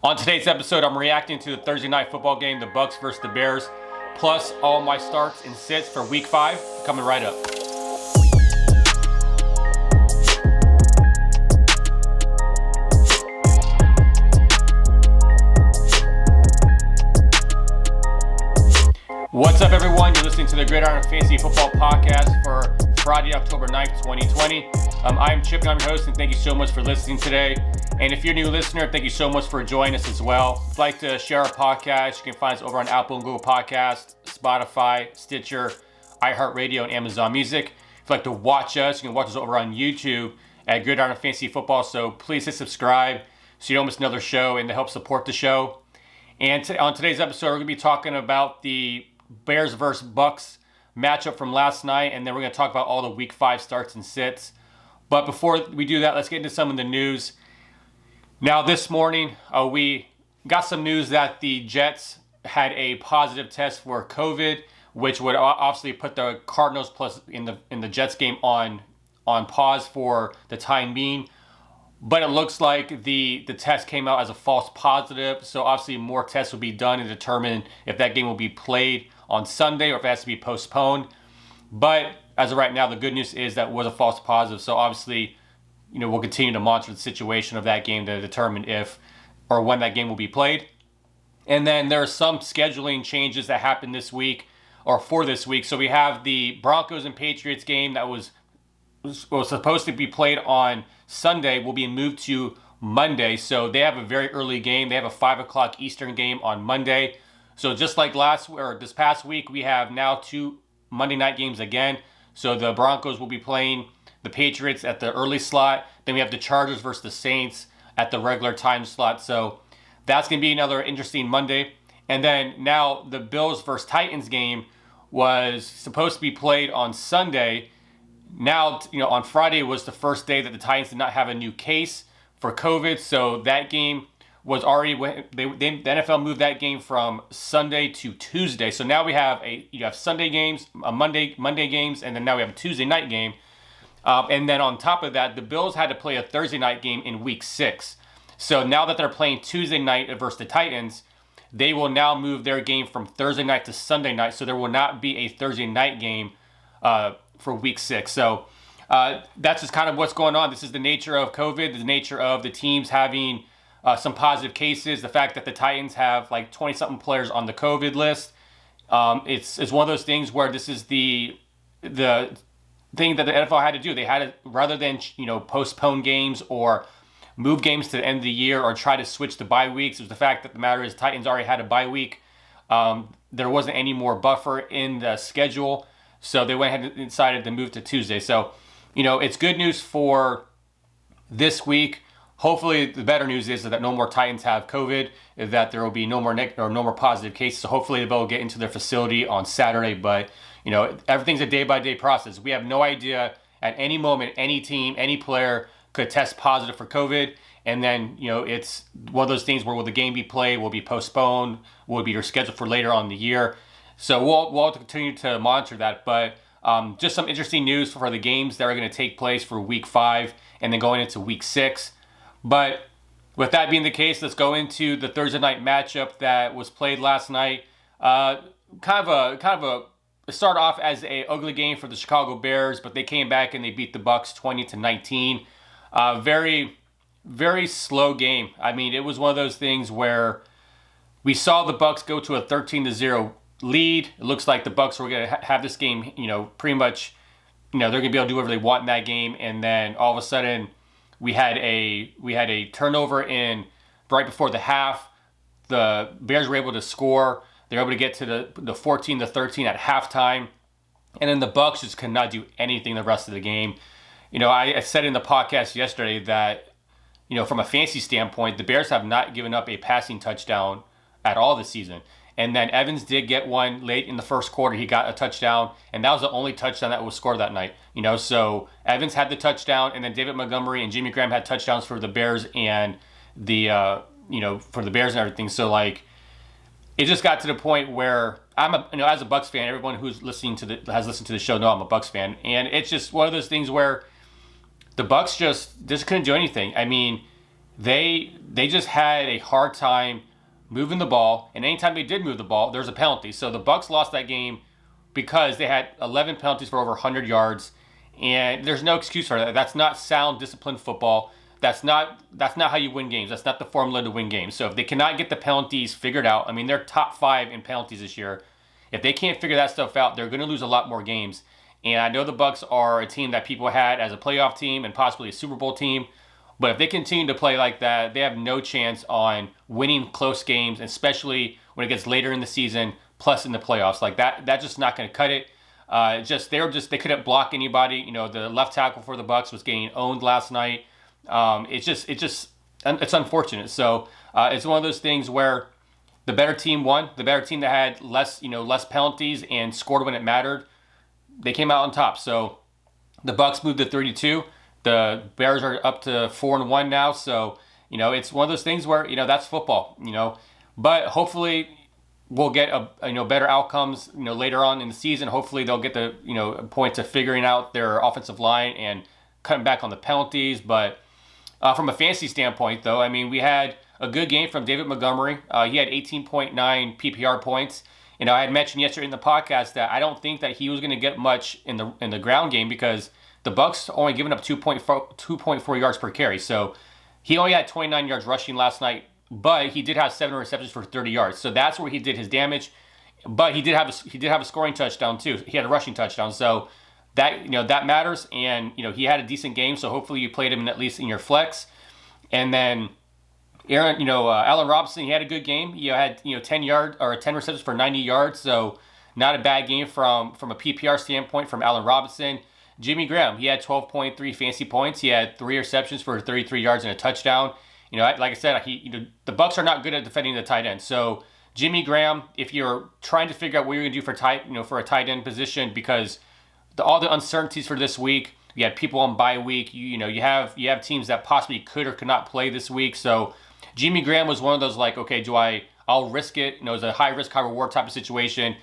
On today's episode, I'm reacting to the Thursday night football game, the Bucs versus the Bears, plus all my starts and sits for Week 5, coming right up. What's up, everyone? You're listening to the Gridiron Fantasy Football podcast for Friday, October 9th, 2020. I'm Chip, and I'm your host, and thank you so much for listening today. And if you're a new listener, thank you so much for joining us as well. If you'd like to share our podcast, you can find us over on Apple and Google Podcasts, Spotify, Stitcher, iHeartRadio, and Amazon Music. If you'd like to watch us, you can watch us over on YouTube at Gridiron Fantasy Football. So please hit subscribe so you don't miss another show and to help support the show. And on today's episode, we're going to be talking about the Bears versus Bucs matchup from last night, and then we're going to talk about all the Week 5 starts and sits. But before we do that, let's get into some of the news. Now, this morning, we got some news that the Jets had a positive test for COVID, which would obviously put the Cardinals plus in the Jets game on pause for the time being. But it looks like the test came out as a false positive, so obviously more tests will be done and determine if that game will be played on Sunday or if it has to be postponed. But as of right now, the good news is that it was a false positive, so obviously, we'll continue to monitor the situation of that game to determine if or when that game will be played. And then there are some scheduling changes that happened this week or for this week. So we have the Broncos and Patriots game that was supposed to be played on Sunday will be moved to Monday. So they have a very early game. They have a 5 o'clock Eastern game on Monday. So just like this past week, we have now 2 Monday night games again. So the Broncos will be playing the Patriots at the early slot. Then we have the Chargers versus the Saints at the regular time slot. So that's going to be another interesting Monday. And then now the Bills versus Titans game was supposed to be played on Sunday. Now, on Friday was the first day that the Titans did not have a new case for COVID. So that game was already, the NFL moved that game from Sunday to Tuesday. So now we have you have Sunday games, Monday games, and then now we have a Tuesday night game. And then on top of that, the Bills had to play a Thursday night game in Week 6. So now that they're playing Tuesday night versus the Titans, they will now move their game from Thursday night to Sunday night. So there will not be a Thursday night game for Week 6. So that's just kind of what's going on. This is the nature of COVID, the nature of the teams having some positive cases, the fact that the Titans have like 20-something players on the COVID list. It's one of those things where this is the thing that the NFL had to do. They had to, rather than postpone games or move games to the end of the year or try to switch to bye weeks. It was the fact that the matter is Titans already had a bye week. There wasn't any more buffer in the schedule, so they went ahead and decided to move to Tuesday. So, it's good news for this week. Hopefully, the better news is that no more Titans have COVID, that there will be no more positive cases. So hopefully they'll get into their facility on Saturday. But everything's a day-by-day process. We have no idea at any moment, any team, any player could test positive for COVID. And then, it's one of those things where will the game be played, will be postponed, will it be rescheduled for later on in the year. So we'll have to continue to monitor that. But just some interesting news for the games that are going to take place for Week 5 and then going into Week 6. But with that being the case, let's go into the Thursday night matchup that was played last night. It started off as a ugly game for the Chicago Bears, but they came back and they beat the Bucs 20-19. Very, very slow game. I mean, it was one of those things where we saw the Bucs go to a 13-0 lead. It looks like the Bucs were going to have this game, pretty much, they're going to be able to do whatever they want in that game. And then all of a sudden, we had a turnover right before the half. The Bears were able to score. They were able to get to the 14-13 at halftime. And then the Bucs just could not do anything the rest of the game. I said in the podcast yesterday that, from a fantasy standpoint, the Bears have not given up a passing touchdown at all this season. And then Evans did get one late in the first quarter. He got a touchdown, and that was the only touchdown that was scored that night. So Evans had the touchdown, and then David Montgomery and Jimmy Graham had touchdowns for the Bears and for the Bears and everything. So it just got to the point where as a Bucs fan, everyone who's has listened to the show know I'm a Bucs fan, and it's just one of those things where the Bucs just couldn't do anything. I mean, they just had a hard time moving the ball, and anytime they did move the ball, there's a penalty. So the Bucs lost that game because they had 11 penalties for over 100 yards, and there's no excuse for that. That's not sound, disciplined football. That's not how you win games. That's not the formula to win games. So if they cannot get the penalties figured out, I mean, they're top 5 in penalties this year. If they can't figure that stuff out, they're going to lose a lot more games. And I know the Bucs are a team that people had as a playoff team and possibly a Super Bowl team. But if they continue to play like that, they have no chance on winning close games, especially when it gets later in the season, plus in the playoffs. Like that's just not going to cut it. They couldn't block anybody. You know, the left tackle for the Bucs was getting owned last night. It's unfortunate. So it's one of those things where the better team won. The better team that had less penalties and scored when it mattered, they came out on top. So the Bucs moved to 32. The Bears are up to 4-1 now. So, it's one of those things where, that's football, but hopefully we'll get better outcomes, later on in the season. Hopefully they'll get the, point to figuring out their offensive line and cutting back on the penalties. But from a fantasy standpoint, though, I mean, we had a good game from David Montgomery. He had 18.9 PPR points. I had mentioned yesterday in the podcast that I don't think that he was going to get much in the ground game because the Bucs only given up 2.4 yards per carry. So he only had 29 yards rushing last night, but he did have 7 receptions for 30 yards. So that's where he did his damage. But he did have a scoring touchdown too. He had a rushing touchdown. So that that matters. And he had a decent game. So hopefully you played him at least in your flex. And then Allen Robinson, he had a good game. He had 10 receptions for 90 yards. So not a bad game from a PPR standpoint from Allen Robinson. Jimmy Graham, he had 12.3 fantasy points. He had 3 receptions for 33 yards and a touchdown. Like I said, the Bucs are not good at defending the tight end. So Jimmy Graham, if you're trying to figure out what you're going to do for a tight end position, because all the uncertainties for this week, you have people on bye week. You have teams that possibly could or could not play this week. So Jimmy Graham was one of those okay, I'll risk it. It's a high risk, high reward type of situation.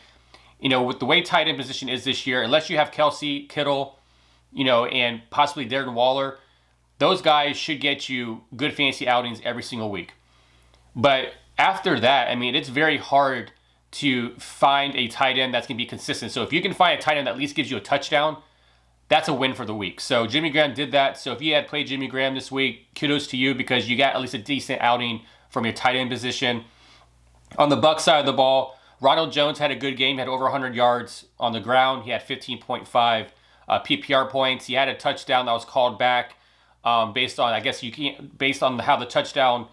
With the way tight end position is this year, unless you have Kelsey, Kittle, and possibly Darren Waller, those guys should get you good fantasy outings every single week. But after that, I mean, it's very hard to find a tight end that's going to be consistent. So if you can find a tight end that at least gives you a touchdown, that's a win for the week. So Jimmy Graham did that. So if you had played Jimmy Graham this week, kudos to you because you got at least a decent outing from your tight end position. On the Bucs side of the ball, Ronald Jones had a good game. He had over 100 yards on the ground. He had 15.5 PPR points. He had a touchdown that was called back based on how the touchdown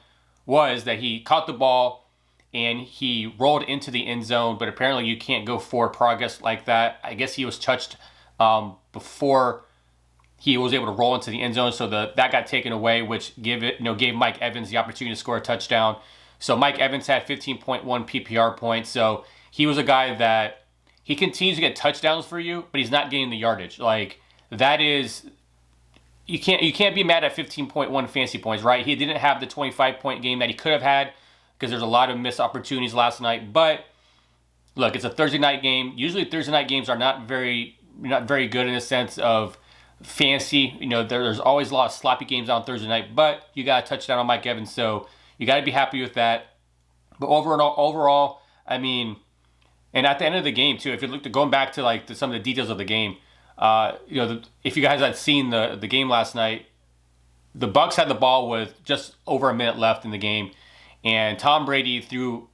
was, that he caught the ball and he rolled into the end zone, but apparently you can't go forward progress like that. I guess he was touched before he was able to roll into the end zone, so that got taken away, which gave Mike Evans the opportunity to score a touchdown. So Mike Evans had 15.1 PPR points. So he was a guy that he continues to get touchdowns for you, but he's not getting the yardage. That is, you can't be mad at 15.1 fantasy points, right? He didn't have the 25-point game that he could have had because there's a lot of missed opportunities last night. But look, it's a Thursday night game. Usually Thursday night games are not very good in the sense of fantasy. There's always a lot of sloppy games on Thursday night, but you got a touchdown on Mike Evans, so you got to be happy with that. But overall, I mean, and at the end of the game too, if you look going back to some of the details of the game, if you guys had seen the game last night, the Bucs had the ball with just over a minute left in the game, and Tom Brady threw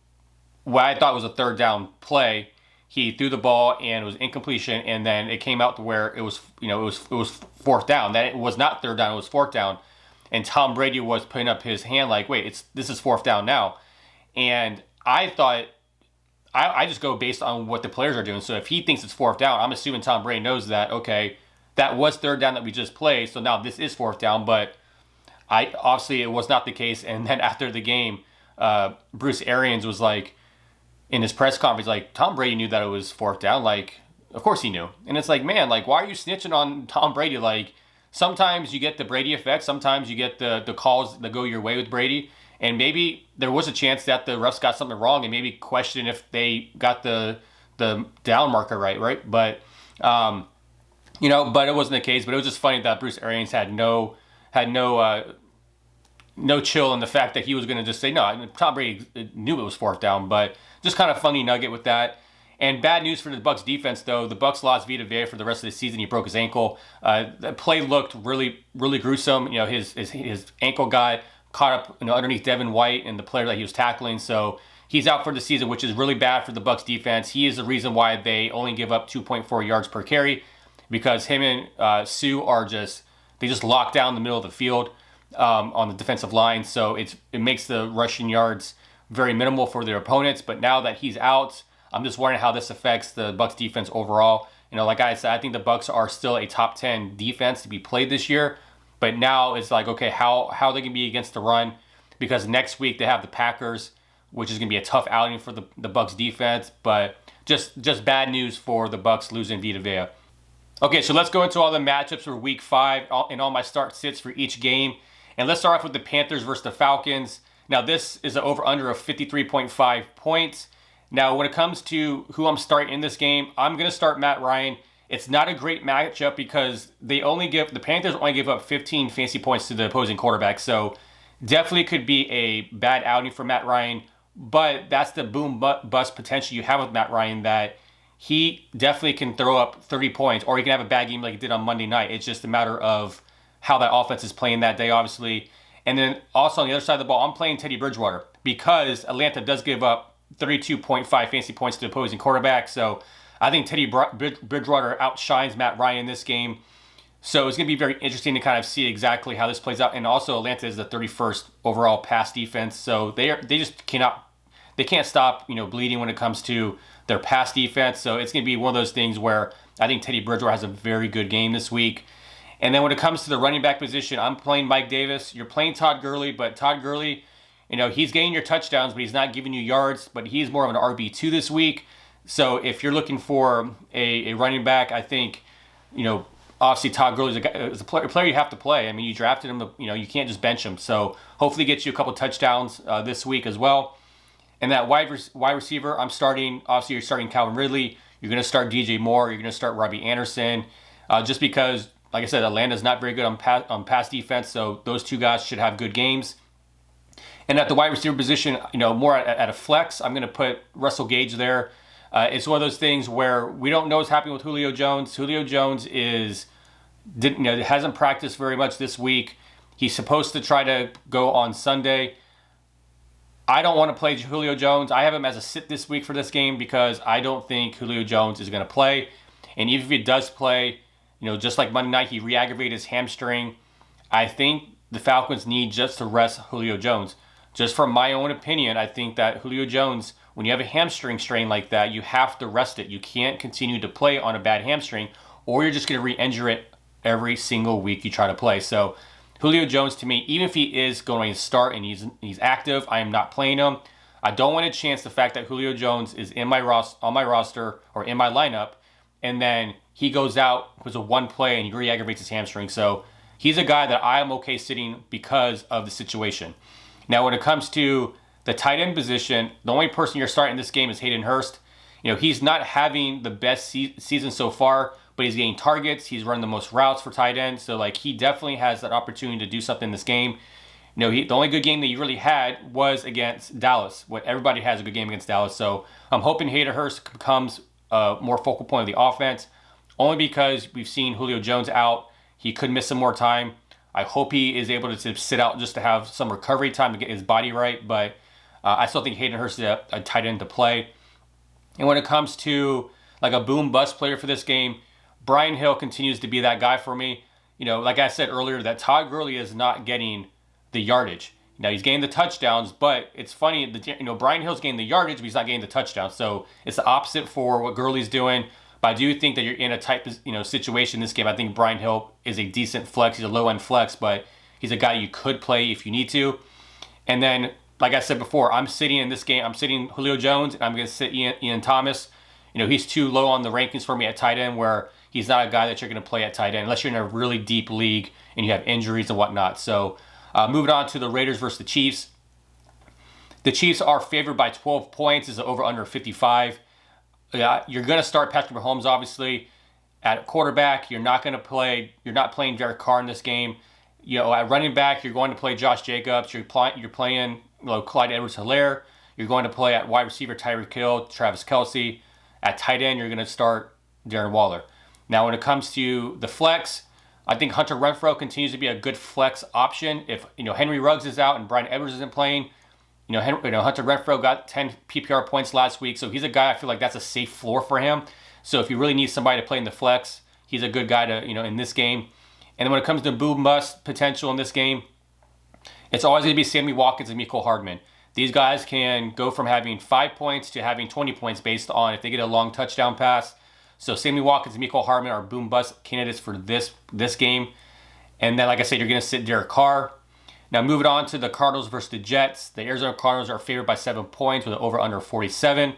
what I thought was a third down play. He threw the ball and it was incompletion, and then it came out to where it was fourth down. That it was not third down, it was fourth down, and Tom Brady was putting up his hand wait, this is fourth down now, and I thought. I just go based on what the players are doing. So if he thinks it's fourth down, I'm assuming Tom Brady knows that, okay, that was third down that we just played, so now this is fourth down. But obviously it was not the case. And then after the game, Bruce Arians was in his press conference, Tom Brady knew that it was fourth down. Of course he knew. And it's man, why are you snitching on Tom Brady? Sometimes you get the Brady effect. Sometimes you get the calls that go your way with Brady. And maybe there was a chance that the refs got something wrong and maybe question if they got the down marker right? But, but it wasn't the case. But it was just funny that Bruce Arians had no no chill in the fact that he was going to just say, no, Tom Brady knew it was fourth down, but just kind of funny nugget with that. And bad news for the Bucs defense, though. The Bucs lost Vita Vea for the rest of the season. He broke his ankle. The play looked really, really gruesome. His ankle got caught up underneath Devin White and the player that he was tackling. So he's out for the season, which is really bad for the Bucs defense. He is the reason why they only give up 2.4 yards per carry, because him and Sue they just lock down the middle of the field on the defensive line. So it makes the rushing yards very minimal for their opponents. But now that he's out, I'm just wondering how this affects the Bucs defense overall. Like I said, I think the Bucs are still a top 10 defense to be played this year. But now it's like, okay, how they can be against the run, because next week they have the Packers, which is going to be a tough outing for the Bucs defense. But just bad news for the Bucs losing Vita Vea. Okay, so let's go into all the matchups for Week 5 and all my start sits for each game. And let's start off with the Panthers versus the Falcons. Now, this is an over-under of 53.5 points. Now, when it comes to who I'm starting in this game, I'm going to start Matt Ryan. It's not a great matchup because the Panthers only give up 15 fantasy points to the opposing quarterback. So definitely could be a bad outing for Matt Ryan. But that's the boom bust potential you have with Matt Ryan, that he definitely can throw up 30 points, or he can have a bad game like he did on Monday night. It's just a matter of how that offense is playing that day, obviously. And then also on the other side of the ball, I'm playing Teddy Bridgewater, because Atlanta does give up 32.5 fantasy points to the opposing quarterback. So I think Teddy Bridgewater outshines Matt Ryan in this game. So it's going to be very interesting to kind of see exactly how this plays out. And also Atlanta is the 31st overall pass defense. So they can't stop, bleeding when it comes to their pass defense. So it's going to be one of those things where I think Teddy Bridgewater has a very good game this week. And then when it comes to the running back position, I'm playing Mike Davis. You're playing Todd Gurley, but Todd Gurley, he's getting your touchdowns, but he's not giving you yards. But he's more of an RB2 this week. So if you're looking for a running back, I think, obviously Todd Gurley is a player you have to play. I mean, you drafted him, you can't just bench him. So hopefully get you a couple touchdowns this week as well. And that wide receiver, obviously you're starting Calvin Ridley. You're going to start DJ Moore. You're going to start Robbie Anderson. Just because, like I said, Atlanta's not very good on pass defense. So those two guys should have good games. And at the wide receiver position, more at a flex, I'm going to put Russell Gage there. It's one of those things where we don't know what's happening with Julio Jones. Julio Jones hasn't practiced very much this week. He's supposed to try to go on Sunday. I don't want to play Julio Jones. I have him as a sit this week for this game because I don't think Julio Jones is going to play. And even if he does play, just like Monday night, he re-aggravated his hamstring. I think the Falcons need just to rest Julio Jones. Just from my own opinion, I think that Julio Jones, when you have a hamstring strain like that, you have to rest it. You can't continue to play on a bad hamstring, or you're just going to re-injure it every single week you try to play. So Julio Jones, to me, even if he is going to start and he's active, I am not playing him. I don't want to chance the fact that Julio Jones is on my roster or in my lineup, and then he goes out because of one play and he re-aggravates his hamstring. So he's a guy that I am okay sitting because of the situation. Now, when it comes to the tight end position, the only person you're starting this game is Hayden Hurst. He's not having the best season so far, but he's getting targets. He's running the most routes for tight end. So, he definitely has that opportunity to do something in this game. The only good game that he really had was against Dallas. Everybody has a good game against Dallas. So, I'm hoping Hayden Hurst becomes a more focal point of the offense, only because we've seen Julio Jones out. He could miss some more time. I hope he is able to sit out just to have some recovery time to get his body right. But I still think Hayden Hurst is a tight end to play. And when it comes to a boom-bust player for this game, Brian Hill continues to be that guy for me. Like I said earlier, that Todd Gurley is not getting the yardage. Now, he's getting the touchdowns, but it's funny, Brian Hill's getting the yardage, but he's not getting the touchdowns. So it's the opposite for what Gurley's doing. But I do think that you're in a tight, situation in this game. I think Brian Hill is a decent flex. He's a low-end flex, but he's a guy you could play if you need to. And then, like I said before, I'm sitting in this game. I'm sitting Julio Jones, and I'm going to sit Ian Thomas. He's too low on the rankings for me at tight end, where he's not a guy that you're going to play at tight end unless you're in a really deep league and you have injuries and whatnot. So moving on to the Raiders versus the Chiefs. The Chiefs are favored by 12 points. It's over under 55. You're going to start Patrick Mahomes, obviously, at quarterback. You're not playing Derek Carr in this game. At running back, you're going to play Josh Jacobs. You're playing Clyde Edwards-Helaire. You're going to play at wide receiver Tyreek Hill, Travis Kelce. At tight end, you're going to start Darren Waller. Now, when it comes to the flex, I think Hunter Renfrow continues to be a good flex option. If Henry Ruggs is out and Bryan Edwards isn't playing, Hunter Renfrow got 10 PPR points last week, so he's a guy I feel like that's a safe floor for him. So if you really need somebody to play in the flex, he's a good guy to in this game. And then when it comes to boom bust potential in this game, it's always going to be Sammy Watkins and Mecole Hardman. These guys can go from having 5 points to having 20 points based on if they get a long touchdown pass. So Sammy Watkins and Mecole Hardman are boom bust candidates for this game. And then, like I said, you're going to sit Derek Carr. Now moving on to the Cardinals versus the Jets. The Arizona Cardinals are favored by 7 points with an over-under 47.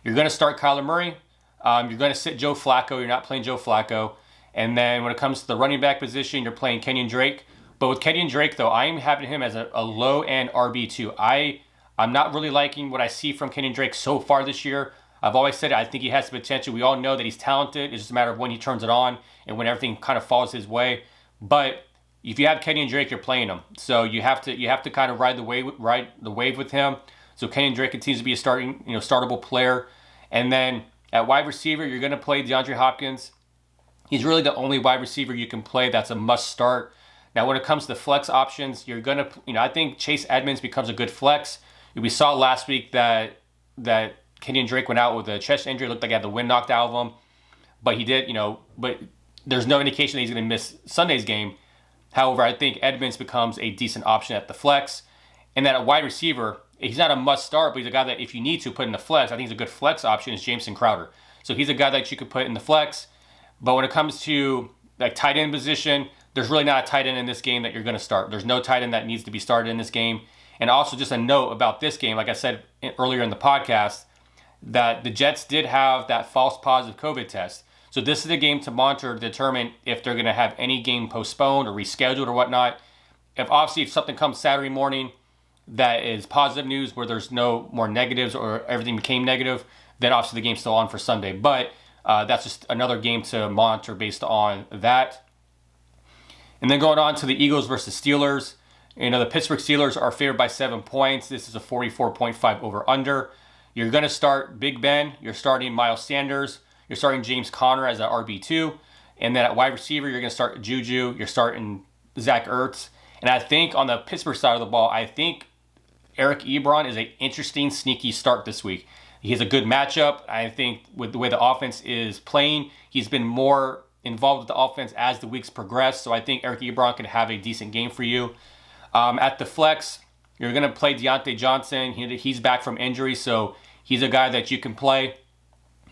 You're going to start Kyler Murray. You're going to sit Joe Flacco. You're not playing Joe Flacco. And then when it comes to the running back position, you're playing Kenyon Drake. But with Kenyon Drake, though, I am having him as a low-end RB2. I'm not really liking what I see from Kenyon Drake so far this year. I've always said I think he has the potential. We all know that he's talented. It's just a matter of when he turns it on and when everything kind of falls his way. But if you have Kenyon Drake, you're playing him. So you have to kind of ride the wave with him. So Kenyon Drake continues to be a startable player. And then at wide receiver, you're going to play DeAndre Hopkins. He's really the only wide receiver you can play that's a must start. Now, when it comes to flex options, you're going to, I think Chase Edmonds becomes a good flex. We saw last week that Kenyon Drake went out with a chest injury. It looked like he had the wind knocked out of him. But he did, but there's no indication that he's going to miss Sunday's game. However, I think Edmonds becomes a decent option at the flex. And then at wide receiver, he's not a must start, but he's a guy that if you need to put in the flex, I think he's a good flex option is Jameson Crowder. So he's a guy that you could put in the flex. But when it comes to like tight end position, there's really not a tight end in this game that you're going to start. There's no tight end that needs to be started in this game. And also just a note about this game, like I said earlier in the podcast, that the Jets did have that false positive COVID test. So this is a game to monitor to determine if they're going to have any game postponed or rescheduled or whatnot. If something comes Saturday morning that is positive news where there's no more negatives or everything became negative, then obviously the game's still on for Sunday. But that's just another game to monitor based on that. And then going on to the Eagles versus Steelers. The Pittsburgh Steelers are favored by 7 points. This is a 44.5 over-under. You're going to start Big Ben. You're starting Miles Sanders. You're starting James Conner as an RB2. And then at wide receiver, you're going to start Juju. You're starting Zach Ertz. And I think on the Pittsburgh side of the ball, I think Eric Ebron is an interesting, sneaky start this week. He has a good matchup. I think with the way the offense is playing, he's been more involved with the offense as the weeks progress. So I think Eric Ebron could have a decent game for you. At the flex, you're going to play Deontay Johnson. He's back from injury, so he's a guy that you can play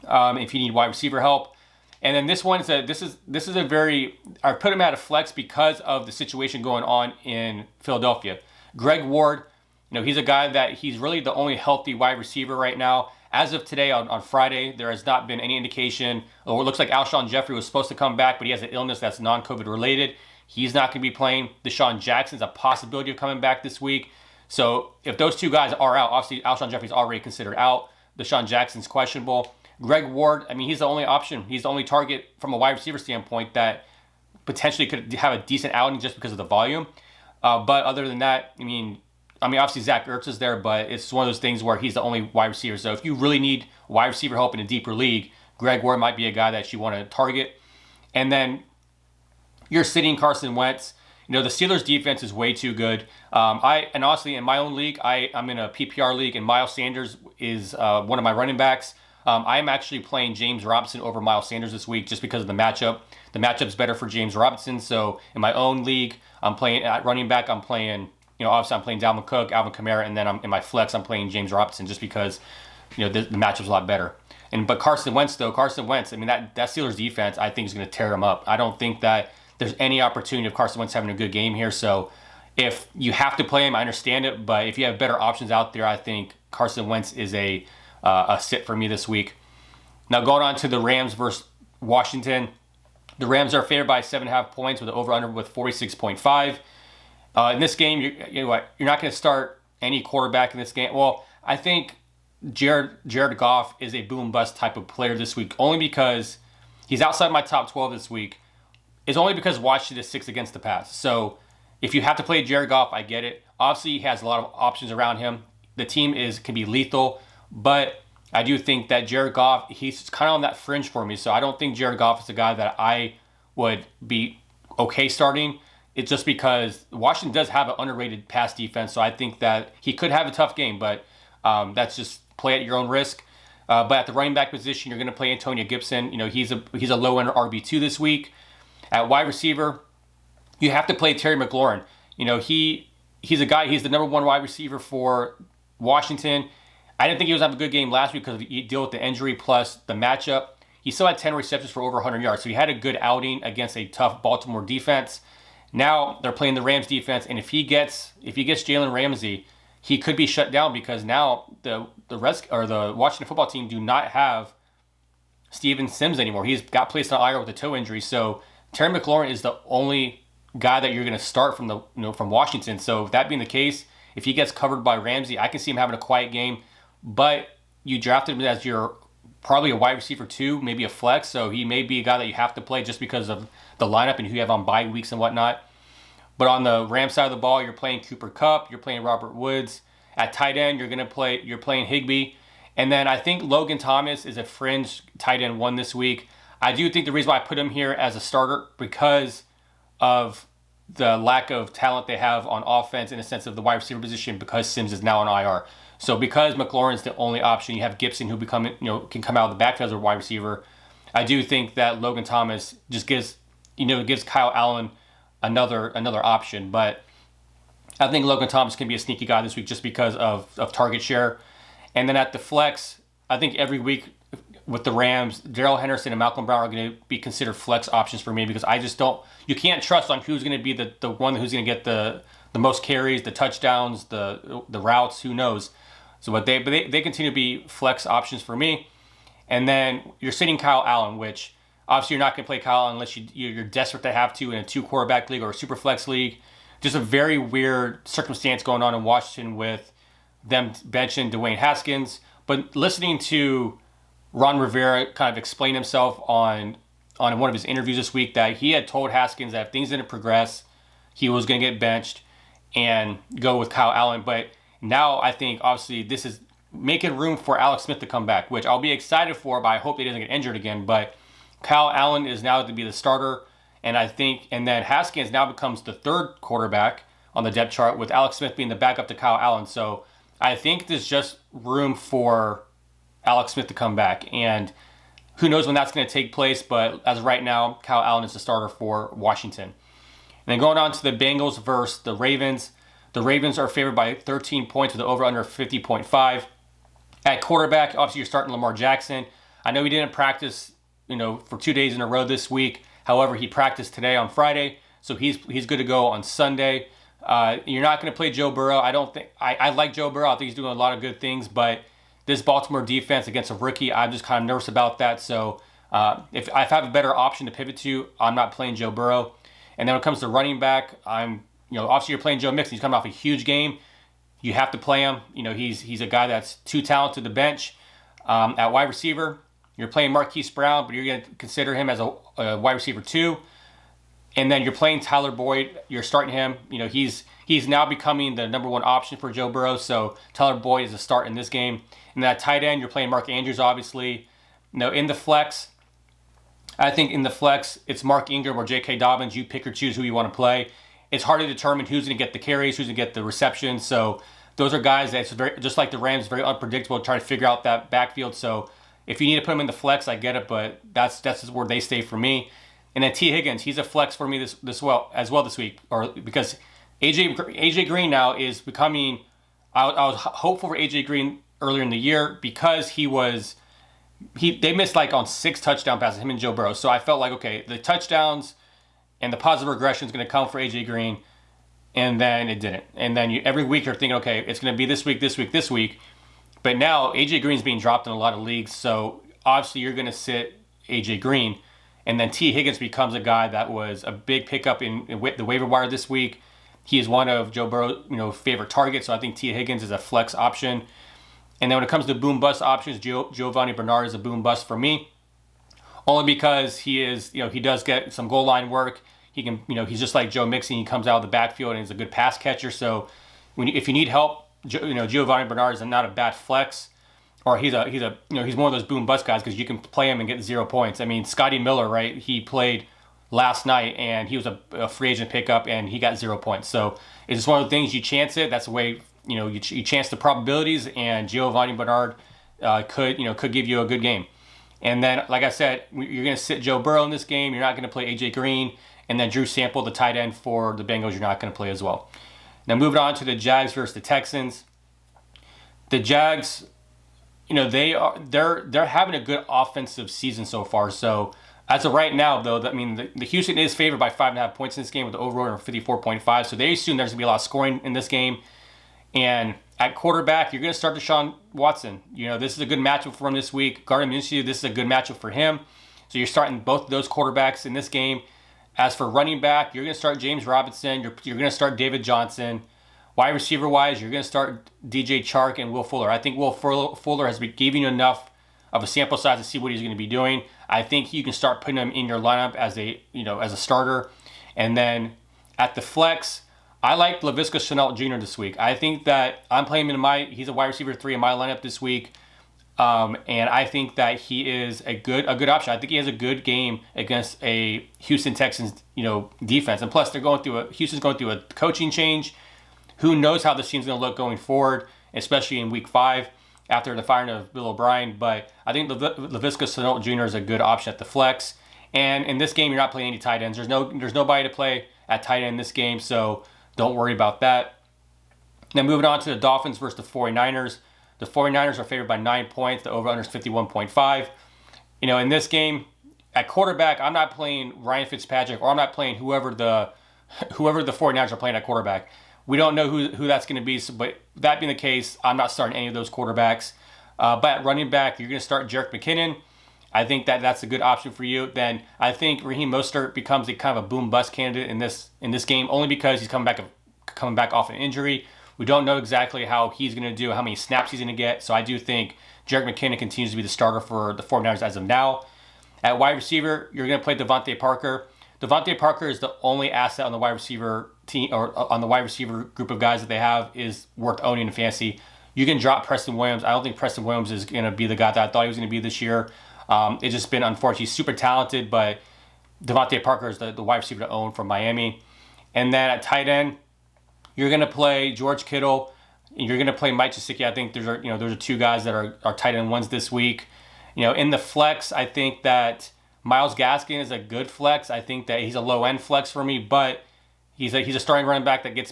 if you need wide receiver help. And then this one is a very, I put him at a flex because of the situation going on in Philadelphia. Greg Ward, he's a guy that he's really the only healthy wide receiver right now. As of today on Friday, there has not been any indication, or it looks like Alshon Jeffrey was supposed to come back, but he has an illness that's non-COVID related. He's not going to be playing. Deshaun Jackson's a possibility of coming back this week. So if those two guys are out, obviously Alshon Jeffrey's already considered out. Deshaun Jackson's questionable. Greg Ward, he's the only option. He's the only target from a wide receiver standpoint that potentially could have a decent outing just because of the volume. But other than that, obviously Zach Ertz is there, but it's one of those things where he's the only wide receiver. So if you really need wide receiver help in a deeper league, Greg Ward might be a guy that you want to target. And then you're sitting Carson Wentz. The Steelers defense is way too good. And honestly, in my own league, I'm in a PPR league, and Miles Sanders is one of my running backs. I'm actually playing James Robinson over Miles Sanders this week just because of the matchup. The matchup's better for James Robinson. So in my own league, I'm playing at running back. I'm playing, obviously I'm playing Dalvin Cook, Alvin Kamara, and then in my flex, I'm playing James Robinson just because, the matchup's a lot better. But Carson Wentz, that Steelers defense, I think is going to tear him up. I don't think that there's any opportunity of Carson Wentz having a good game here. So if you have to play him, I understand it. But if you have better options out there, I think Carson Wentz is a sit for me this week. Now going on to the Rams versus Washington. The Rams are favored by 7.5 points with an over-under with 46.5. In this game, you're not going to start any quarterback in this game. Well, I think Jared Goff is a boom-bust type of player this week, only because he's outside my top 12 this week. It's only because Washington is 6th against the pass. So if you have to play Jared Goff, I get it. Obviously, he has a lot of options around him. The team can be lethal, but I do think that Jared Goff, he's kind of on that fringe for me. So I don't think Jared Goff is a guy that I would be okay starting. It's just because Washington does have an underrated pass defense, so I think that he could have a tough game, but that's just play at your own risk. But at the running back position, you're going to play Antonio Gibson. He's a low-end RB2 this week. At wide receiver, you have to play Terry McLaurin. He's a guy, he's the number one wide receiver for Washington. I didn't think he was having a good game last week because you deal with the injury plus the matchup. He still had 10 receptions for over 100 yards, so he had a good outing against a tough Baltimore defense. Now they're playing the Rams defense, and if he gets Jalen Ramsey, he could be shut down because now the Washington football team do not have Steven Sims anymore. He's got placed on IR with a toe injury, so Terry McLaurin is the only guy that you're going to start from Washington. So that being the case, if he gets covered by Ramsey, I can see him having a quiet game. But you drafted him as your probably a wide receiver 2, maybe a flex, so he may be a guy that you have to play just because of the lineup and who you have on bye weeks and whatnot. But on the Rams side of the ball, you're playing Cooper Kupp, you're playing Robert Woods. At tight end, you're playing Higbee. And then I think Logan Thomas is a fringe tight end 1 this week. I do think the reason why I put him here as a starter because of the lack of talent they have on offense in the sense of the wide receiver position because Sims is now on IR. So because McLaurin's the only option, you have Gibson who can come out of the backfield as a wide receiver. I do think that Logan Thomas just gives Kyle Allen another option, but I think Logan Thomas can be a sneaky guy this week just because of target share. And then at the flex, I think every week with the Rams, Darrell Henderson and Malcolm Brown are going to be considered flex options for me because you can't trust on who's going to be the one who's going to get the most carries, the touchdowns, the routes, who knows. So but they continue to be flex options for me. And then you're sitting Kyle Allen, which obviously you're not going to play Kyle Allen unless you're desperate to have to in a 2-quarterback league or a super flex league. Just a very weird circumstance going on in Washington with them benching Dwayne Haskins. But listening to Ron Rivera kind of explain himself on one of his interviews this week that he had told Haskins that if things didn't progress, he was going to get benched and go with Kyle Allen. But now I think obviously this is making room for Alex Smith to come back, which I'll be excited for, but I hope he doesn't get injured again. But Kyle Allen is now to be the starter, and then Haskins now becomes the third quarterback on the depth chart with Alex Smith being the backup to Kyle Allen. So I think there's just room for Alex Smith to come back, and who knows when that's going to take place, but as of right now, Kyle Allen is the starter for Washington. And then going on to the Bengals versus the Ravens. The Ravens are favored by 13 points with the over-under 50.5. At quarterback, obviously you're starting Lamar Jackson. I know he didn't practice, for 2 days in a row this week. However, he practiced today on Friday, so he's good to go on Sunday. You're not going to play Joe Burrow. I like Joe Burrow. I think he's doing a lot of good things, but this Baltimore defense against a rookie, I'm just kind of nervous about that. So if I have a better option to pivot to, I'm not playing Joe Burrow. And then when it comes to running back, obviously you're playing Joe Mixon. He's coming off a huge game. You have to play him. He's a guy that's too talented to bench. At wide receiver, you're playing Marquise Brown, but you're going to consider him as a wide receiver 2. And then you're playing Tyler Boyd. You're starting him. He's now becoming the number 1 option for Joe Burrow. So Tyler Boyd is a start in this game. And then at tight end, you're playing Mark Andrews, obviously. In the flex, I think in the flex, it's Mark Ingram or J.K. Dobbins. You pick or choose who you want to play. It's hard to determine who's going to get the carries, who's going to get the receptions. So those are guys that's very, just like the Rams, very unpredictable, trying to figure out that backfield. So if you need to put them in the flex, I get it, but that's where they stay for me. And then T. Higgins, he's a flex for me this week, or because AJ Green now is becoming. I was hopeful for AJ Green earlier in the year because they missed on 6 touchdown passes, him and Joe Burrow. So I felt like, okay, the touchdowns and the positive regression is going to come for AJ Green, and then it didn't. And then every week you're thinking, okay, it's going to be this week. But now AJ Green's being dropped in a lot of leagues, so obviously you're going to sit AJ Green. And then T. Higgins becomes a guy that was a big pickup in the waiver wire this week. He is one of Joe Burrow's favorite targets, so I think T. Higgins is a flex option. And then when it comes to boom-bust options, Giovanni Bernard is a boom-bust for me. Only because he does get some goal line work. He can, he's just like Joe Mixon. He comes out of the backfield and he's a good pass catcher. So if you need help, Giovanni Bernard is not a bad flex, or he's one of those boom bust guys because you can play him and get 0 points. I mean, Scotty Miller, right? He played last night and he was a free agent pickup and he got 0 points. So it's just one of the things you chance it. That's the way you chance the probabilities, and Giovanni Bernard could give you a good game. And then, like I said, you're going to sit Joe Burrow in this game. You're not going to play AJ Green, and then Drew Sample, the tight end for the Bengals, you're not going to play as well. Now moving on to the Jags versus the Texans. The Jags, they're having a good offensive season so far. So as of right now, though, the Houston is favored by 5.5 points in this game with the over of 54.5. So they assume there's going to be a lot of scoring in this game. And at quarterback, you're going to start Deshaun Watson. This is a good matchup for him this week. Gardner Minshew, this is a good matchup for him. So you're starting both of those quarterbacks in this game. As for running back, you're going to start James Robinson. You're going to start David Johnson. Wide receiver-wise, you're going to start DJ Chark and Will Fuller. I think Will Fuller has been giving you enough of a sample size to see what he's going to be doing. I think you can start putting him in your lineup as a starter. And then at the flex, I like Laviska Shenault Jr. this week. I think that I'm playing him he's a wide receiver 3 in my lineup this week. And I think that he is a good option. I think he has a good game against a Houston Texans, defense. And plus Houston's going through a coaching change. Who knows how this team's going to look going forward, especially in week 5 after the firing of Bill O'Brien. But I think Laviska Shenault Jr. is a good option at the flex. And in this game, you're not playing any tight ends. There's nobody to play at tight end in this game, so don't worry about that. Now moving on to the Dolphins versus the 49ers. The 49ers are favored by 9 points. The over-under is 51.5. In this game, at quarterback, I'm not playing Ryan Fitzpatrick, or I'm not playing whoever the 49ers are playing at quarterback. We don't know who that's going to be, but that being the case, I'm not starting any of those quarterbacks. But at running back, you're going to start Jerick McKinnon. I think that's a good option for you. Then I think Raheem Mostert becomes a kind of a boom-bust candidate in this game, only because he's coming back off an injury. We don't know exactly how he's going to do, how many snaps he's going to get. So I do think Jerick McKinnon continues to be the starter for the 49ers as of now. At wide receiver, you're going to play Devontae Parker. Devontae Parker is the only asset on the wide receiver team, or on the wide receiver group of guys that they have, is worth owning in fantasy. You can drop Preston Williams. I don't think Preston Williams is going to be the guy that I thought he was going to be this year. It's just been unfortunate. He's super talented, but Devontae Parker is the wide receiver to own from Miami. And then at tight end, you're going to play George Kittle, and you're going to play Mike Gesicki. I think those are two guys that are tight end ones this week. In the flex, I think that Myles Gaskin is a good flex. I think that he's a low end flex for me, but he's a starting running back that gets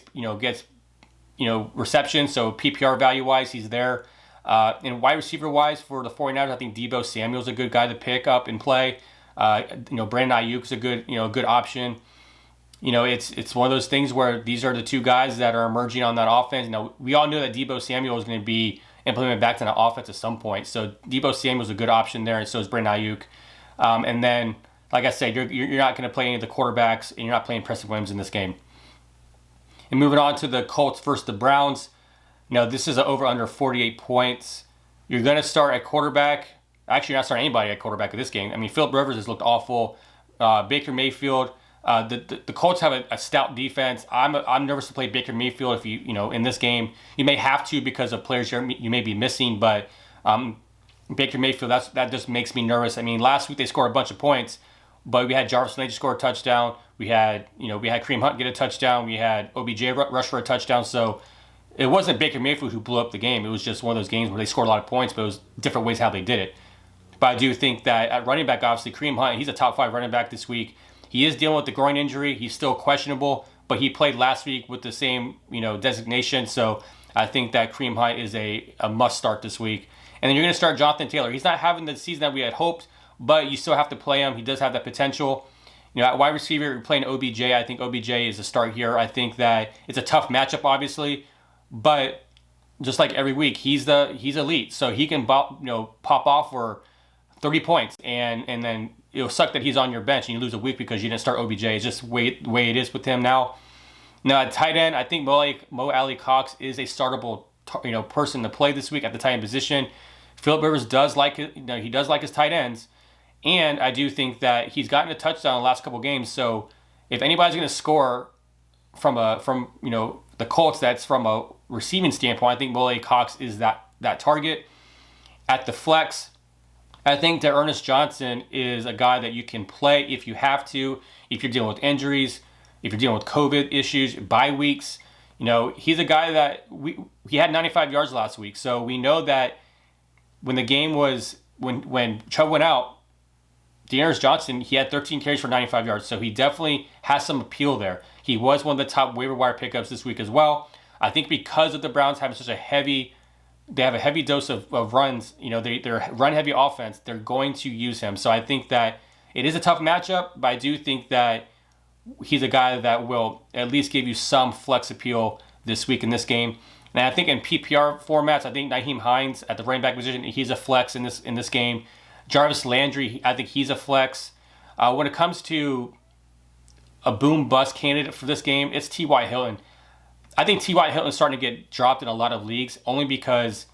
reception. So PPR value wise, he's there. And wide receiver wise for the 49ers, I think Deebo Samuel's a good guy to pick up and play. Brandon Ayuk's a good option. It's one of those things where these are the two guys that are emerging on that offense. We all knew that Deebo Samuel was going to be implemented back to the offense at some point. So Deebo Samuel's a good option there, and so is Brandon Ayuk. And then, like I said, you're not going to play any of the quarterbacks, and you're not playing Preston Williams in this game. And moving on to the Colts versus the Browns. This is an over-under 48 points. You're going to start at quarterback. Actually, you're not starting anybody at quarterback in this game. I mean, Philip Rivers has looked awful. Baker Mayfield. The Colts have a stout defense. I'm nervous to play Baker Mayfield if in this game. You may have to because of players you may be missing, but Baker Mayfield, that just makes me nervous. I mean, last week they scored a bunch of points, but we had Jarvis Landry score a touchdown. We had Kareem Hunt get a touchdown. We had OBJ rush for a touchdown. So it wasn't Baker Mayfield who blew up the game. It was just one of those games where they scored a lot of points, but it was different ways how they did it. But I do think that at running back, obviously, Kareem Hunt, he's a top 5 running back this week. He is dealing with the groin injury. He's still questionable, but he played last week with the same, designation. So I think that Kareem Hunt is a must start this week. And then you're going to start Jonathan Taylor. He's not having the season that we had hoped, but you still have to play him. He does have that potential. At wide receiver, you're playing OBJ. I think OBJ is a start here. I think that it's a tough matchup, obviously, but just like every week, he's elite. So he can pop off for 30 points, and then it'll suck that he's on your bench and you lose a week because you didn't start OBJ. It's just the way it is with him now. Now at tight end, I think Mo Alley Cox is a startable person to play this week at the tight end position. Philip Rivers does like his tight ends, and I do think that he's gotten a touchdown in the last couple games. So if anybody's going to score from the Colts, that's from a receiving standpoint, I think Mo Cox is that target. At the flex, I think that Ernest Johnson is a guy that you can play if you have to, if you're dealing with injuries, if you're dealing with COVID issues, bye weeks. He's a guy that he had 95 yards last week. So we know that when the game was, when Chubb went out, Ernest Johnson, he had 13 carries for 95 yards. So he definitely has some appeal there. He was one of the top waiver wire pickups this week as well. I think because of the Browns having such a heavy dose of runs, they're run-heavy offense, they're going to use him. So I think that it is a tough matchup, but I do think that he's a guy that will at least give you some flex appeal this week in this game. And I think in PPR formats, I think Nyheim Hines at the running back position, he's a flex in this game. Jarvis Landry, I think he's a flex. When it comes to a boom-bust candidate for this game, it's T.Y. Hilton. I think T.Y. Hilton is starting to get dropped in a lot of leagues only because,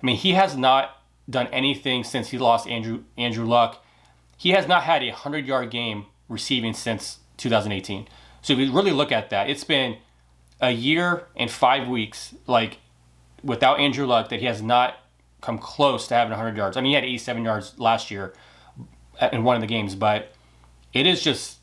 he has not done anything since he lost Andrew Luck. He has not had a 100-yard game receiving since 2018. So if you really look at that, it's been a year and 5 weeks, without Andrew Luck, that he has not come close to having 100 yards. He had 87 yards last year in one of the games, but it is just,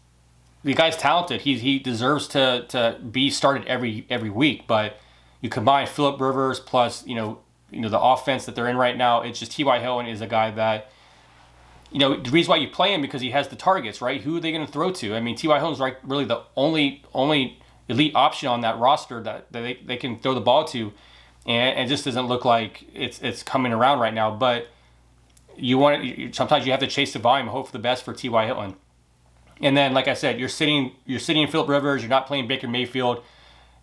the guy's talented. He deserves to be started every week. But you combine Phillip Rivers plus the offense that they're in right now. It's just T.Y. Hilton is a guy that the reason why you play him because he has the targets, right? Who are they going to throw to? T.Y. Hilton's really the only elite option on that roster that they can throw the ball to, and it just doesn't look like it's coming around right now. But sometimes you have to chase the volume, hope for the best for T.Y. Hilton. And then, like I said, you're sitting Phillip Rivers. You're not playing Baker Mayfield.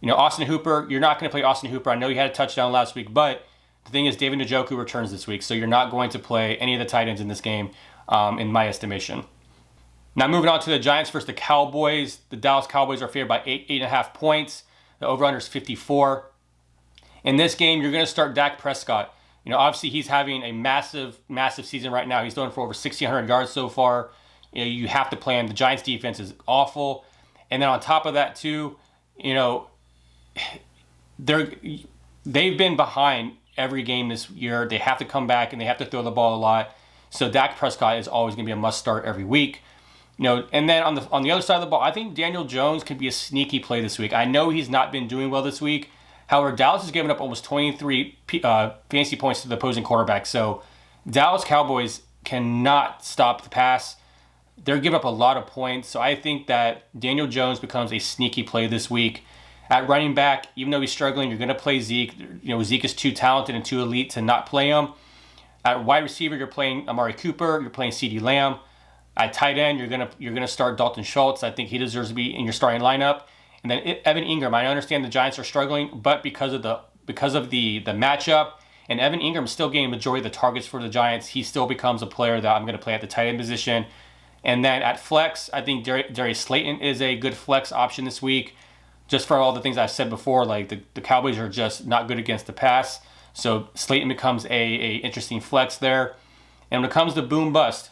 Austin Hooper. You're not going to play Austin Hooper. I know he had a touchdown last week, but the thing is, David Njoku returns this week, so you're not going to play any of the tight ends in this game, in my estimation. Now, moving on to the Giants versus the Cowboys. The Dallas Cowboys are favored by 8.5 points. The over/under is 54. In this game, you're going to start Dak Prescott. Obviously, he's having a massive season right now. He's throwing for over 1,600 yards so far. You have to play him. The Giants defense is awful. And then on top of that too, they've been behind every game this year. They have to come back and they have to throw the ball a lot. So Dak Prescott is always going to be a must start every week. And then on the other side of the ball, I think Daniel Jones could be a sneaky play this week. I know he's not been doing well this week. However, Dallas has given up almost 23 fantasy points to the opposing quarterback. So Dallas Cowboys cannot stop the pass. They're giving up a lot of points. So I think that Daniel Jones becomes a sneaky play this week. At running back, even though he's struggling, you're going to play Zeke. Zeke is too talented and too elite to not play him. At wide receiver, you're playing Amari Cooper. You're playing CeeDee Lamb. At tight end, you're gonna start Dalton Schultz. I think he deserves to be in your starting lineup. And then Evan Ingram. I understand the Giants are struggling, but because of the matchup, and Evan Ingram still getting the majority of the targets for the Giants, he still becomes a player that I'm going to play at the tight end position. And then at flex, I think Darius Slayton is a good flex option this week, just for all the things I've said before. The Cowboys are just not good against the pass, so Slayton becomes a interesting flex there. And when it comes to boom bust,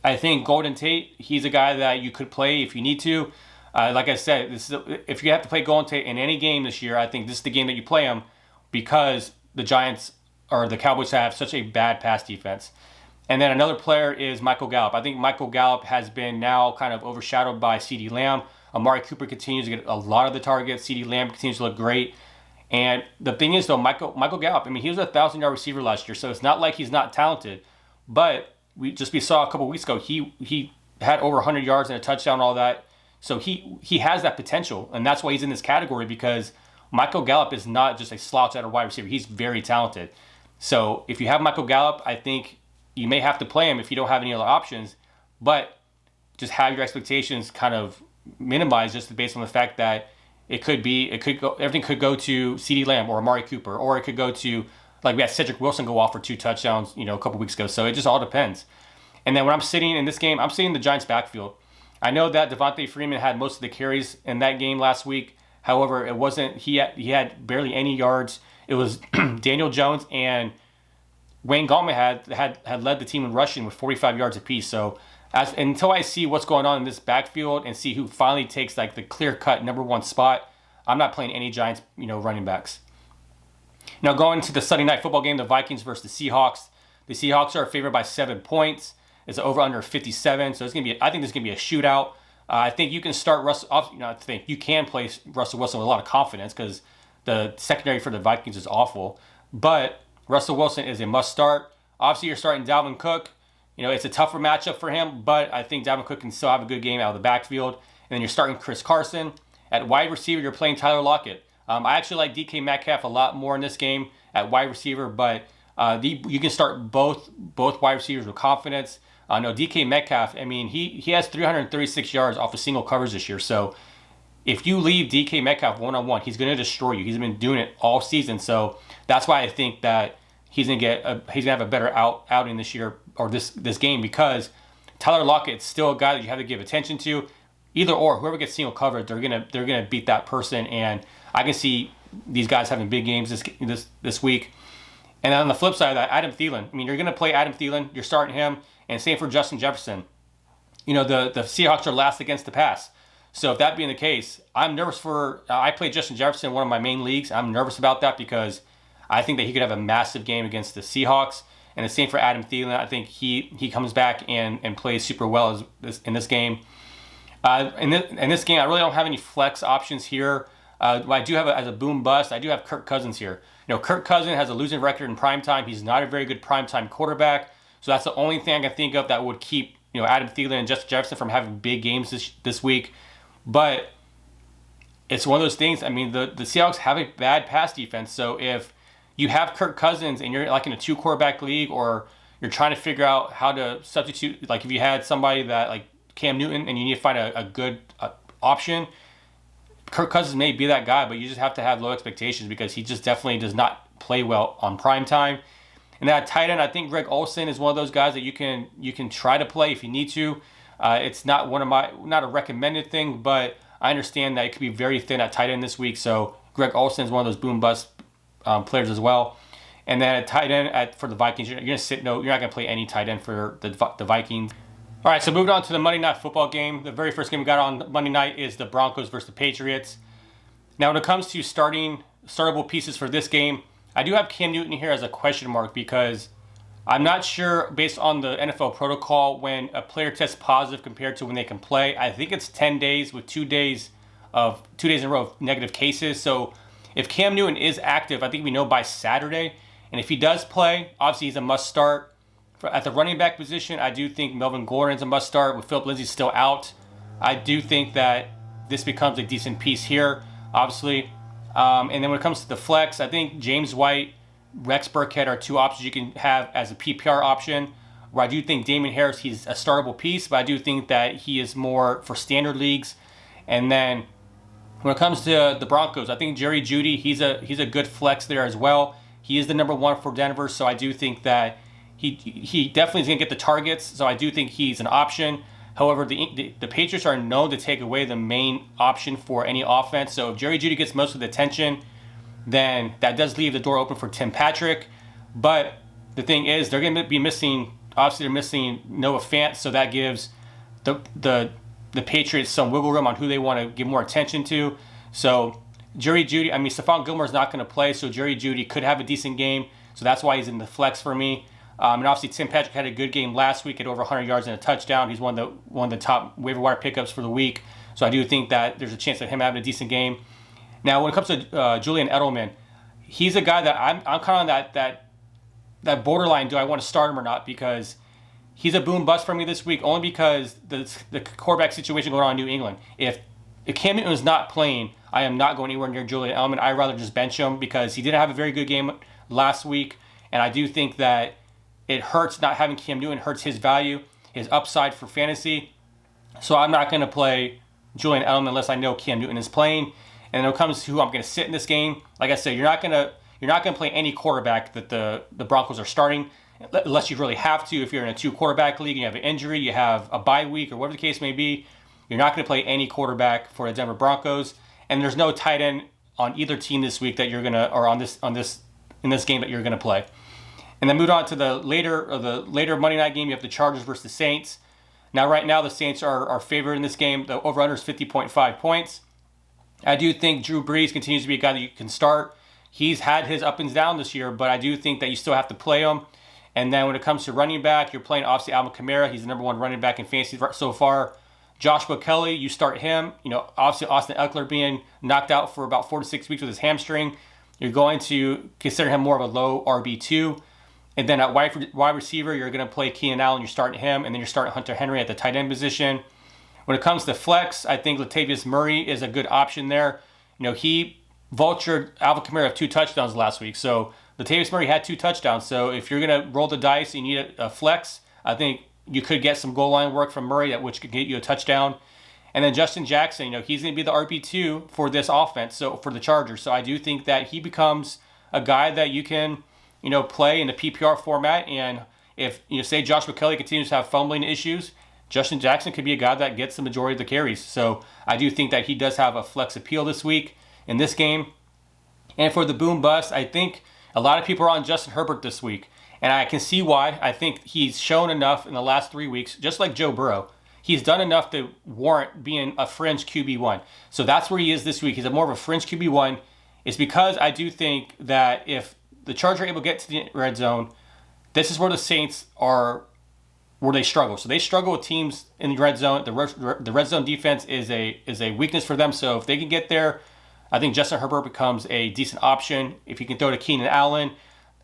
I think Golden Tate, he's a guy that you could play if you need to. Like I said, if you have to play Golden Tate in any game this year, I think this is the game that you play him because the Cowboys have such a bad pass defense. And then another player is Michael Gallup. I think Michael Gallup has been now kind of overshadowed by CeeDee Lamb. Amari Cooper continues to get a lot of the targets. CeeDee Lamb continues to look great. And the thing is, though, Michael Gallup, he was a 1,000-yard receiver last year, so it's not like he's not talented. But we saw a couple weeks ago, he had over 100 yards and a touchdown and all that. So he has that potential, and that's why he's in this category, because Michael Gallup is not just a slouch at a wide receiver. He's very talented. So if you have Michael Gallup, I think you may have to play him if you don't have any other options, but just have your expectations kind of minimized just based on the fact that everything could go to CeeDee Lamb or Amari Cooper, or it could go to, like we had Cedric Wilson go off for 2 touchdowns, a couple weeks ago. So it just all depends. And then when I'm sitting in this game, I'm sitting in the Giants backfield. I know that Devontae Freeman had most of the carries in that game last week. However, it wasn't, he had barely any yards. It was Daniel Jones and Wayne Gallman had led the team in rushing with 45 yards apiece. So Until I see what's going on in this backfield and see who finally takes like the clear-cut number one spot, I'm not playing any Giants, running backs. Now going to the Sunday night football game, the Vikings versus the Seahawks. The Seahawks are favored by 7 points. It's over under 57, so I think this is gonna be a shootout. I think you can start Russell. I think you can play Russell Wilson with a lot of confidence because the secondary for the Vikings is awful. But Russell Wilson is a must start. Obviously, you're starting Dalvin Cook. It's a tougher matchup for him, but I think Dalvin Cook can still have a good game out of the backfield. And then you're starting Chris Carson. At wide receiver, you're playing Tyler Lockett. I actually like DK Metcalf a lot more in this game at wide receiver, but you can start both wide receivers with confidence. No, DK Metcalf, he has 336 yards off of single covers this year. So if you leave DK Metcalf one-on-one, he's going to destroy you. He's been doing it all season. So that's why I think that he's going to have a better outing this year or this game, because Tyler Lockett's still a guy that you have to give attention to. Either or, whoever gets single covered, they're gonna beat that person. And I can see these guys having big games this week. And then on the flip side of that, Adam Thielen. You're going to play Adam Thielen. You're starting him. And same for Justin Jefferson. The Seahawks are last against the pass. So if that being the case, I'm nervous I played Justin Jefferson in one of my main leagues. I'm nervous about that because I think that he could have a massive game against the Seahawks. And the same for Adam Thielen. I think he comes back and plays super well in this game. In this game, I really don't have any flex options here. I do have as a boom bust, I do have Kirk Cousins here. Kirk Cousins has a losing record in primetime. He's not a very good primetime quarterback. So that's the only thing I can think of that would keep Adam Thielen and Justin Jefferson from having big games this week. But it's one of those things. The Seahawks have a bad pass defense. So if you have Kirk Cousins and you're like in a 2-quarterback league, or you're trying to figure out how to substitute, like if you had somebody that like Cam Newton and you need to find a good option, Kirk Cousins may be that guy, but you just have to have low expectations because he just definitely does not play well on prime time. And that tight end, I think Greg Olsen is one of those guys that you can try to play if you need to. It's not not a recommended thing, but I understand that it could be very thin at tight end this week. So Greg Olsen is one of those boom bust players as well. And then at tight end for the Vikings, you're going to sit. No, you're not going to play any tight end for the Vikings. All right, so moving on to the Monday Night Football game. The very first game we got on Monday night is the Broncos versus the Patriots. Now, when it comes to startable pieces for this game, I do have Cam Newton here as a question mark because I'm not sure, based on the NFL protocol, when a player tests positive compared to when they can play. I think it's 10 days with 2 days in a row of negative cases. So if Cam Newton is active, I think we know by Saturday. And if he does play, obviously he's a must start. At the running back position, I do think Melvin Gordon's a must start with Philip Lindsay still out. I do think that this becomes a decent piece here, obviously. And then when it comes to the flex, I think James White, Rex Burkhead are two options you can have as a PPR option. Where I do think Damian Harris, he's a startable piece, but I do think that he is more for standard leagues. And then when it comes to the Broncos, I think Jerry Jeudy, he's a good flex there as well. He is the number one for Denver, so I do think that he definitely is going to get the targets, so I do think he's an option. However, the Patriots are known to take away the main option for any offense. So if Jerry Jeudy gets most of the attention, then that does leave the door open for Tim Patrick. But the thing is, they're going to be missing, obviously they're missing Noah Fant, so that gives the Patriots some wiggle room on who they want to give more attention to. So Jerry Jeudy, Stephon Gilmore is not going to play, so Jerry Jeudy could have a decent game. So that's why he's in the flex for me. And obviously Tim Patrick had a good game last week at over 100 yards and a touchdown. He's one of the top waiver wire pickups for the week. So I do think that there's a chance of him having a decent game. Now, when it comes to Julian Edelman, he's a guy that I'm kind of on that borderline. Do I want to start him or not? Because he's a boom bust for me this week, only because the quarterback situation going on in New England. If Cam Newton is not playing, I am not going anywhere near Julian Edelman. I'd rather just bench him because he didn't have a very good game last week, and I do think that it hurts not having Cam Newton, hurts his value, his upside for fantasy. So I'm not going to play Julian Edelman unless I know Cam Newton is playing. And when it comes to who I'm going to sit in this game, like I said, you're not going to play any quarterback that the Broncos are starting unless you really have to. If you're in a 2-quarterback league and you have an injury, you have a bye week or whatever the case may be, you're not going to play any quarterback for the Denver Broncos. And there's no tight end on either team this week that you're going to, or in this game that you're going to play. And then move on to the later Monday night game. You have the Chargers versus the Saints. Now, right now, the Saints are favored in this game. The over-under is 50.5 points. I do think Drew Brees continues to be a guy that you can start. He's had his up and down this year, but I do think that you still have to play him. And then when it comes to running back, you're playing obviously Alvin Kamara. He's the number one running back in fantasy so far. Joshua Kelly, you start him. Obviously Austin Eckler being knocked out for about 4 to 6 weeks with his hamstring. You're going to consider him more of a low RB2. And then at wide receiver, you're going to play Keenan Allen. You're starting him, and then you're starting Hunter Henry at the tight end position. When it comes to flex, I think Latavius Murray is a good option there. He vultured Alvin Kamara of 2 touchdowns last week. So Latavius Murray had 2 touchdowns. So if you're going to roll the dice and you need a flex, I think you could get some goal line work from Murray, which could get you a touchdown. And then Justin Jackson, he's going to be the RB2 for this offense, so for the Chargers. So I do think that he becomes a guy that you can, play in the PPR format. And if, say Joshua Kelly continues to have fumbling issues, Justin Jackson could be a guy that gets the majority of the carries. So I do think that he does have a flex appeal this week in this game. And for the boom bust, I think a lot of people are on Justin Herbert this week. And I can see why. I think he's shown enough in the last 3 weeks, just like Joe Burrow. He's done enough to warrant being a fringe QB1. So that's where he is this week. He's more of a fringe QB1. It's because I do think that if the Chargers are able to get to the red zone, this is where the Saints are, where they struggle. So they struggle with teams in the red zone. The red zone defense is a weakness for them. So if they can get there, I think Justin Herbert becomes a decent option. If you can throw to Keenan Allen,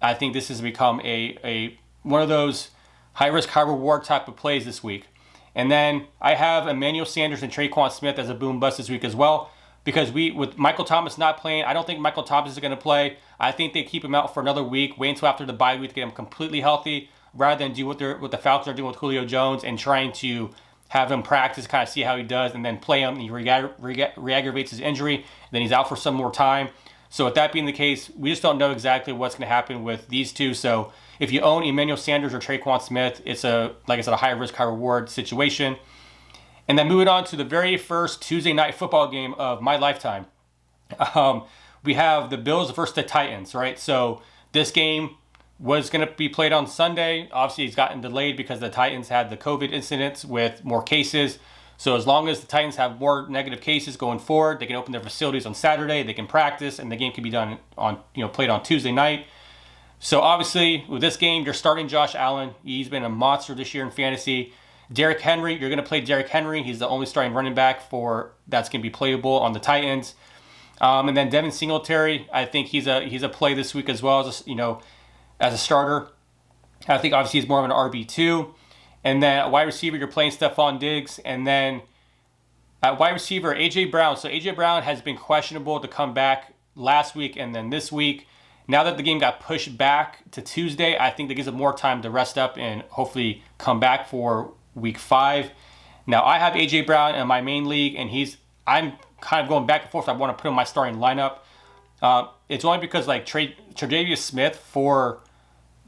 I think this has become a one of those high risk, high reward type of plays this week. And then I have Emmanuel Sanders and Traquan Smith as a boom bust this week as well. Because with Michael Thomas not playing, I don't think Michael Thomas is going to play. I think they keep him out for another week, wait until after the bye week to get him completely healthy, rather than do what the Falcons are doing with Julio Jones and trying to have him practice, kind of see how he does, and then play him. And he re-aggravates his injury, and then he's out for some more time. So with that being the case, we just don't know exactly what's going to happen with these two. So if you own Emmanuel Sanders or Traquan Smith, it's like I said, a high risk, high reward situation. And then moving on to the very first Tuesday night football game of my lifetime. We have the Bills versus the Titans, right? So this game was going to be played on Sunday. Obviously, it's gotten delayed because the Titans had the COVID incidents with more cases. So as long as the Titans have more negative cases going forward, they can open their facilities on Saturday, they can practice, and the game can be done played on Tuesday night. So obviously, with this game, you're starting Josh Allen. He's been a monster this year in fantasy. Derrick Henry, you're going to play Derrick Henry. He's the only starting running back that's going to be playable on the Titans. And then Devin Singletary, I think he's a play this week as well as a starter. I think obviously he's more of an RB2. And then at wide receiver, you're playing Stephon Diggs. And then at wide receiver, A.J. Brown. So A.J. Brown has been questionable to come back last week and then this week. Now that the game got pushed back to Tuesday, I think that gives him more time to rest up and hopefully come back for Week 5. Now I have A.J. Brown in my main league, and I'm kind of going back and forth. I want to put him in my starting lineup. It's only because Tre'Davious Smith for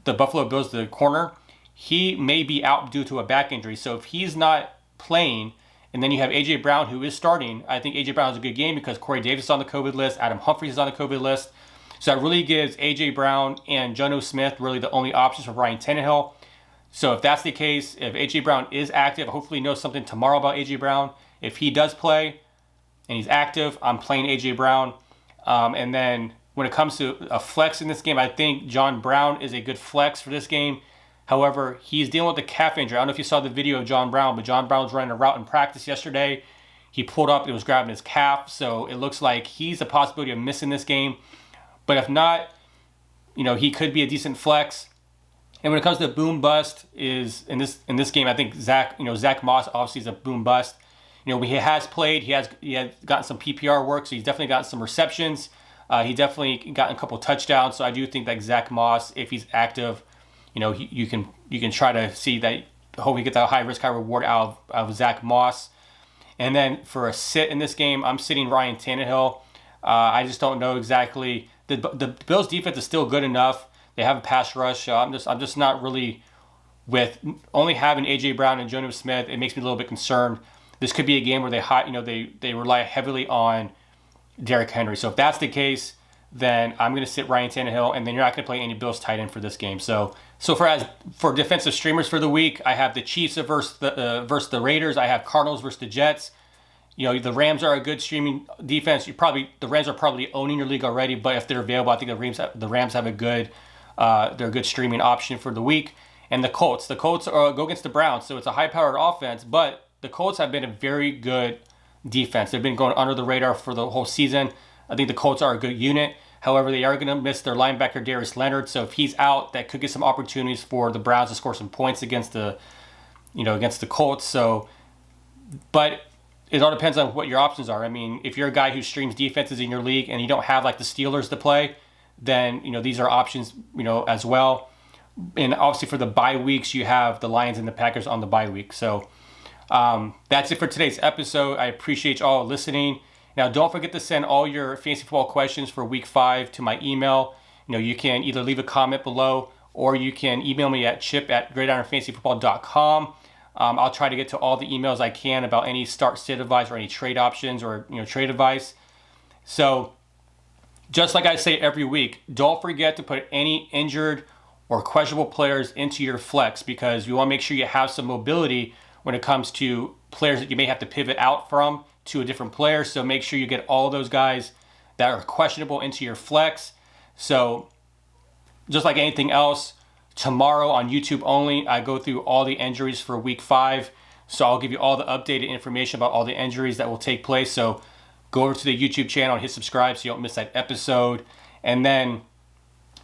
the Buffalo Bills, the corner, he may be out due to a back injury. So if he's not playing, and then you have A.J. Brown who is starting, I think A.J. Brown is a good game because Corey Davis is on the COVID list, Adam Humphries is on the COVID list. So that really gives A.J. Brown and Jonnu Smith really the only options for Ryan Tannehill. So if that's the case, if A.J. Brown is active, hopefully know something tomorrow about A.J. Brown. If he does play and he's active, I'm playing A.J. Brown. And then when it comes to a flex in this game, I think John Brown is a good flex for this game. However, he's dealing with a calf injury. I don't know if you saw the video of John Brown, but John Brown was running a route in practice yesterday. He pulled up, it was grabbing his calf. So it looks like he's a possibility of missing this game. But if not, he could be a decent flex. And when it comes to boom bust, is in this game, I think Zach Moss obviously is a boom bust. He has played, he has gotten some PPR work, so he's definitely gotten some receptions. He definitely gotten a couple touchdowns. So I do think that Zach Moss, if he's active, you can try to see that. Hopefully get that high risk, high reward out of Zach Moss. And then for a sit in this game, I'm sitting Ryan Tannehill. I just don't know exactly. The Bills defense is still good enough. They have a pass rush. So I'm just not really with only having A.J. Brown and Jonnu Smith. It makes me a little bit concerned. This could be a game where they rely heavily on Derrick Henry. So if that's the case, then I'm going to sit Ryan Tannehill, and then you're not going to play any Bills tight end for this game. So for defensive streamers for the week, I have the Chiefs versus the Raiders. I have Cardinals versus the Jets. The Rams are a good streaming defense. The Rams are probably owning your league already, but if they're available, I think the Rams have they're a good streaming option for the week. And the Colts go against the Browns, so it's a high-powered offense, but the Colts have been a very good defense. They've been going under the radar for the whole season. I think the Colts are a good unit. However, they are going to miss their linebacker Darius Leonard, so if he's out, that could get some opportunities for the Browns to score some points against the Colts. So, but it all depends on what your options are. I mean, if you're a guy who streams defenses in your league and you don't have like the Steelers to play, then these are options as well. And obviously for the bye weeks, you have the Lions and the Packers on the bye week. So that's it for today's episode. I appreciate you all listening. Now, don't forget to send all your fantasy football questions for week 5 to my email. You can either leave a comment below or you can email me at chip@gridironfantasyfootball.com. I'll try to get to all the emails I can about any start-sit advice or any trade options or trade advice. So just like I say every week, don't forget to put any injured or questionable players into your flex, because you want to make sure you have some mobility when it comes to players that you may have to pivot out from to a different player. So make sure you get all those guys that are questionable into your flex. So just like anything else, tomorrow on YouTube only, I go through all the injuries for week 5. So I'll give you all the updated information about all the injuries that will take place. So go over to the YouTube channel and hit subscribe so you don't miss that episode. And then,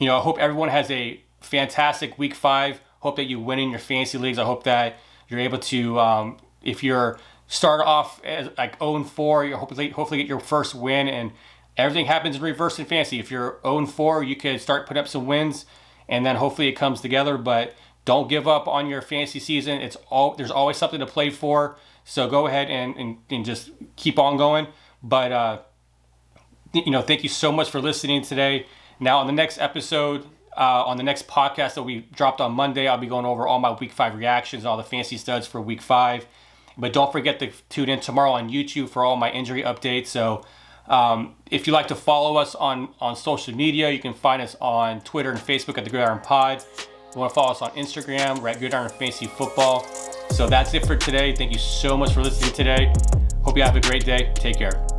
I hope everyone has a fantastic week 5. Hope that you win in your fantasy leagues. I hope that you're able to, if you're start off as like 0-4, you hopefully get your first win, and everything happens in reverse in fantasy. If you're 0-4, you can start putting up some wins, and then hopefully it comes together. But don't give up on your fantasy season. There's always something to play for. So go ahead and just keep on going. But thank you so much for listening today. Now on the next episode, on the next podcast that we dropped on Monday, I'll be going over all my week 5 reactions, all the fantasy studs for week 5. But don't forget to tune in tomorrow on YouTube for all my injury updates. So if you like to follow us on social media, you can find us on Twitter and Facebook at The Gridiron Pod. If you want to follow us on Instagram, we're at Gridiron Fantasy Football. So that's it for today. Thank you so much for listening today. Hope you have a great day. Take care.